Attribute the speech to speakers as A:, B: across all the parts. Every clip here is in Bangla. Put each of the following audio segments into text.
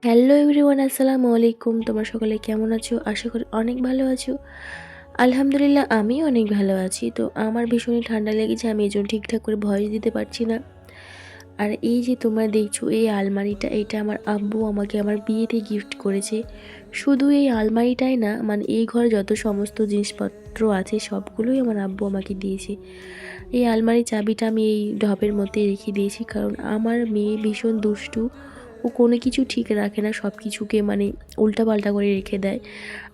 A: হ্যালো এভরিওয়ান, আসসালামু আলাইকুম। তোমরা সকলে কেমন আছো? আশা করি অনেক ভালো আছো। আলহামদুলিল্লাহ আমি অনেক ভালো আছি। তো আমার ভীষণই ঠান্ডা লেগেছে, আমি এজন্য ঠিকঠাক করে ভয়েস দিতে পারছি না। আর এই যে তোমরা দেখছো এই আলমারিটা, এটা আমার আব্বু আমাকে আমার বিয়েতে গিফট করেছে। শুধু এই আলমারিটাই না, মানে এই ঘরে যত সমস্ত জিনিসপত্র আছে সবগুলোই আমার আব্বু আমাকে দিয়েছে। এই আলমারির চাবিটা আমি এই ঢপের মধ্যে রেখে দিয়েছি, কারণ আমার মেয়ে ভীষণ দুষ্টু। ও কোনো কিছু ঠিক রাখে না, সব কিছুকে মানে উল্টাপাল্টা করে রেখে দেয়।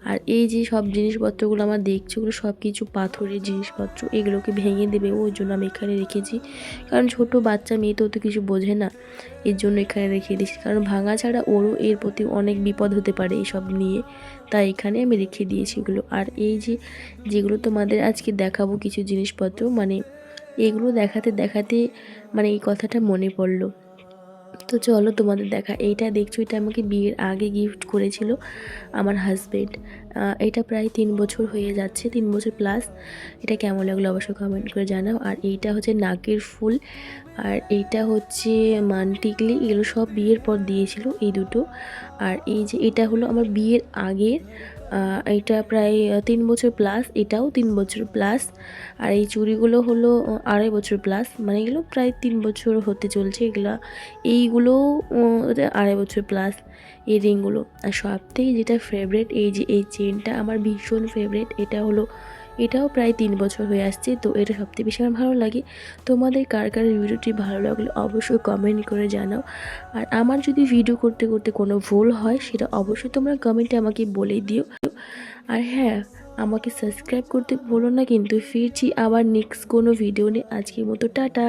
A: আর এই যে সব জিনিসপত্রগুলো আমার দেখছো, ওগুলো সব কিছু পাথরের জিনিসপত্র, এগুলোকে ভেঙে দেবে ওর জন্য আমি এখানে রেখেছি। কারণ ছোট বাচ্চা মেয়ে তো কিছু বোঝে না, এর জন্য এখানে রেখে দিয়েছি। কারণ ভাঙা ছাড়া ওরও এর প্রতি অনেক বিপদ হতে পারে এইসব নিয়ে, তাই এখানে আমি রেখে দিয়েছি এগুলো। আর এই যে যেগুলো তোমাদের আজকে দেখাবো কিছু জিনিসপত্র, মানে এগুলো দেখাতে দেখাতে মানে এই কথাটা মনে পড়লো। তো চলো তোমাদের দেখা, এইটা দেখছো এটা আমাকে বিয়ের আগে গিফট করেছিল আমার হাজব্যান্ড। এটা প্রায় 3 বছর হয়ে যাচ্ছে, 3 বছর প্লাস। এটা কেমন লাগলো অবশ্যই কমেন্ট করে জানাও। আর এইটা হচ্ছে নাকের ফুল, আর এইটা হচ্ছে মানটিকলি, এগুলো সব বিয়ের পর দিয়েছিল এই দুটো। আর এই যে এটা হলো আমার বিয়ের আগের, এটা প্রায় 3 বছর প্লাস, এটাও 3 বছর প্লাস। আর এই চুড়িগুলো হলো 2.5 বছর প্লাস, মানে এগুলো প্রায় 3 বছর হতে চলছে এগুলা। এইগুলোও 2.5 বছর প্লাস এই রিংগুলো। আর সবথেকে যেটা ফেভারেট, এই যে এই চেনটা আমার ভীষণ ফেভারেট। এটা হলো, এটাও প্রায় 3 বছর হয়ে আসছে, তো এটা সবথেকে বেশি আমার ভালো লাগে। তোমাদের কার কার ভিডিওটি ভালো লাগলে অবশ্যই কমেন্ট করে জানাও। আর আমার যদি ভিডিও করতে করতে কোনো ভুল হয় সেটা অবশ্যই তোমরা কমেন্টে আমাকে বলে দিও। আর হ্যাঁ, আমাকে সাবস্ক্রাইব করতে ভুলো না কিন্তু। ফিরছি আবার নেক্সট কোনো ভিডিও নিয়ে। আজকের মতো টাটা।